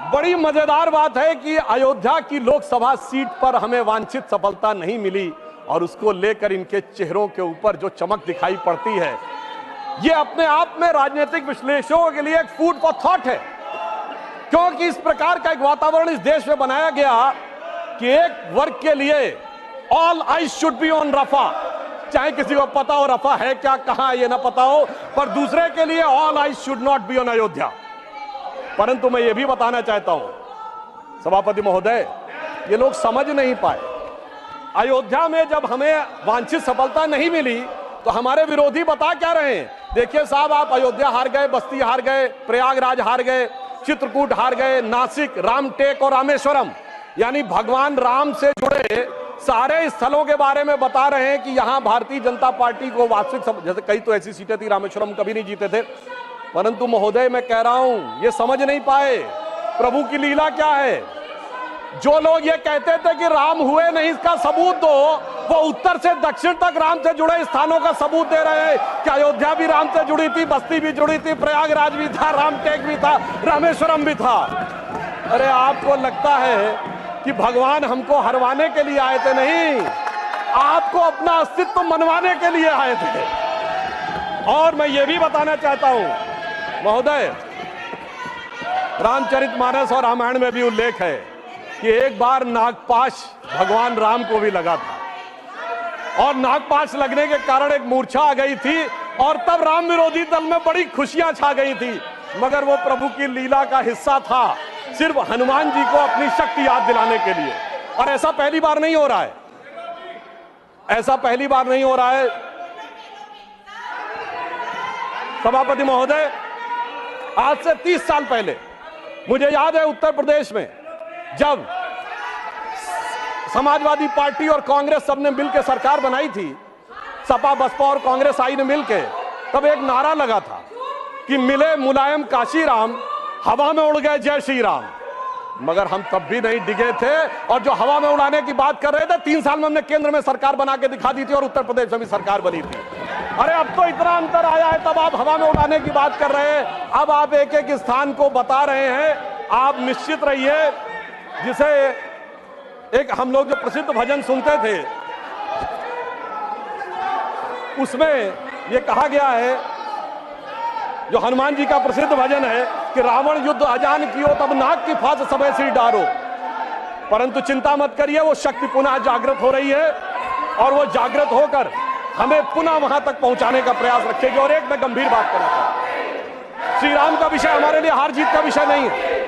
बड़ी मजेदार बात है कि अयोध्या की लोकसभा सीट पर हमें वांछित सफलता नहीं मिली और उसको लेकर इनके चेहरों के ऊपर जो चमक दिखाई पड़ती है, ये अपने आप में राजनीतिक विश्लेषकों के लिए एक फूड फॉर थॉट है। क्योंकि इस प्रकार का एक वातावरण इस देश में बनाया गया कि एक वर्ग के लिए all eyes should be on Rafah, चाहे किसी को पता हो रफा है क्या, कहां ये ना पता हो, पर दूसरे के लिए all eyes should not be on Ayodhya. परंतु मैं ये भी बताना चाहता हूं सभापति महोदय, ये लोग समझ नहीं पाए। अयोध्या में जब हमें वांछित सफलता नहीं मिली तो हमारे विरोधी बता क्या रहे हैं? देखिए साहब, आप अयोध्या हार गए, बस्ती हार गए, प्रयागराज हार गए, चित्रकूट हार गए, नासिक, रामटेक और रामेश्वरम, यानी भगवान राम से जुड़े सारे स्थलों के बारे में बता रहे हैं कि यहां भारतीय जनता पार्टी को वास्तविक, जैसे कई तो ऐसी सीटें थी, रामेश्वरम कभी नहीं जीते थे। परंतु महोदय मैं कह रहा हूं, ये समझ नहीं पाए प्रभु की लीला क्या है। जो लोग ये कहते थे कि राम हुए नहीं, इसका सबूत दो, वो उत्तर से दक्षिण तक राम से जुड़े स्थानों का सबूत दे रहे हैं कि अयोध्या भी राम से जुड़ी थी, बस्ती भी जुड़ी थी, प्रयागराज भी था, रामटेक भी था, रामेश्वरम भी था। अरे आपको लगता है कि भगवान हमको हरवाने के लिए आए थे? नहीं, आपको अपना अस्तित्व मनवाने के लिए आए थे। और मैं ये भी बताना चाहता हूं महोदय, रामचरितमानस और रामायण में भी उल्लेख है कि एक बार नागपाश भगवान राम को भी लगा था और नागपाश लगने के कारण एक मूर्छा आ गई थी और तब राम विरोधी दल में बड़ी खुशियां छा गई थी, मगर वो प्रभु की लीला का हिस्सा था, सिर्फ हनुमान जी को अपनी शक्ति याद दिलाने के लिए। और ऐसा पहली बार नहीं हो रहा है, ऐसा पहली बार नहीं हो रहा है सभापति महोदय। आज से 30 साल पहले मुझे याद है उत्तर प्रदेश में जब समाजवादी पार्टी और कांग्रेस सबने मिलकर सरकार बनाई थी, सपा बसपा और कांग्रेस आई ने मिलकर, तब एक नारा लगा था कि मिले मुलायम काशीराम, हवा में उड़ गए जय श्री राम। मगर हम तब भी नहीं डिगे थे और जो हवा में उड़ाने की बात कर रहे थे, 3 साल में हमने केंद्र में सरकार बना के दिखा दी थी और उत्तर प्रदेश में भी सरकार बनी थी। अरे अब तो इतना अंतर आया है, तब आप हवा में उड़ाने की बात कर रहे हैं, अब आप एक एक स्थान को बता रहे हैं। आप निश्चित रहिए, जिसे एक हम लोग जो प्रसिद्ध भजन सुनते थे उसमें यह कहा गया है, जो हनुमान जी का प्रसिद्ध भजन है कि रावण युद्ध अजान कियो तब नाग की फांस सबे सिर डारो। परंतु चिंता मत करिए, वो शक्ति पुनः जागृत हो रही है और वो जागृत होकर हमें पुनः वहां तक पहुंचाने का प्रयास रखेगी। और एक मैं गंभीर बात करना चाहता हूं, श्री राम का विषय हमारे लिए हार जीत का विषय नहीं है।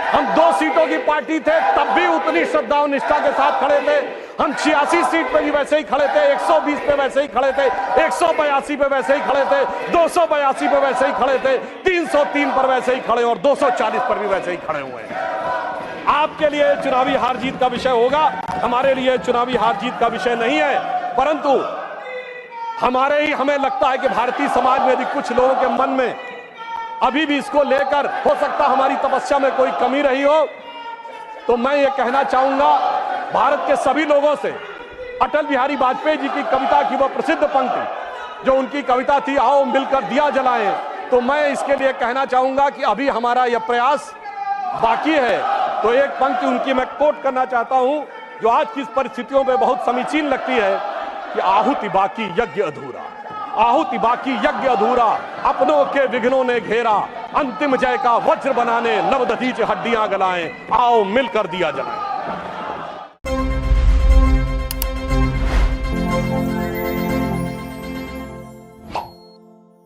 हम 2 सीटों की पार्टी थे, तब भी उतनी श्रद्धा और निष्ठा के साथ खड़े थे। हम 86 सीट पे भी वैसे ही खड़े थे, 120 पे वैसे ही खड़े थे, 182 पे वैसे ही खड़े थे, 282 पे वैसे ही खड़े थे, 303 पर वैसे ही खड़े और 240 पर भी वैसे ही खड़े हुए हैं। आपके लिए चुनावी हार जीत का विषय होगा, हमारे लिए चुनावी हार जीत का विषय नहीं है। परंतु हमें लगता है कि भारतीय समाज में भी कुछ लोगों के मन में अभी भी इसको लेकर हो सकता हमारी तपस्या में कोई कमी रही हो। तो मैं ये कहना चाहूंगा भारत के सभी लोगों से, अटल बिहारी वाजपेयी जी की कविता की वो प्रसिद्ध पंक्ति जो उनकी कविता थी, आओ मिलकर दिया जलाएं, तो मैं इसके लिए कहना चाहूंगा कि अभी हमारा यह प्रयास बाकी है। तो एक पंक्ति उनकी मैं कोट करना चाहता हूं जो आज की परिस्थितियों में बहुत समीचीन लगती है कि आहुति बाकी यज्ञ अधूरा, आहुति बाकी यज्ञ अधूरा, अपनों के विघ्नों ने घेरा, अंतिम जय का वज्र बनाने नवदधीच हड्डियां गलाएं, आओ मिलकर दिया जलाएं।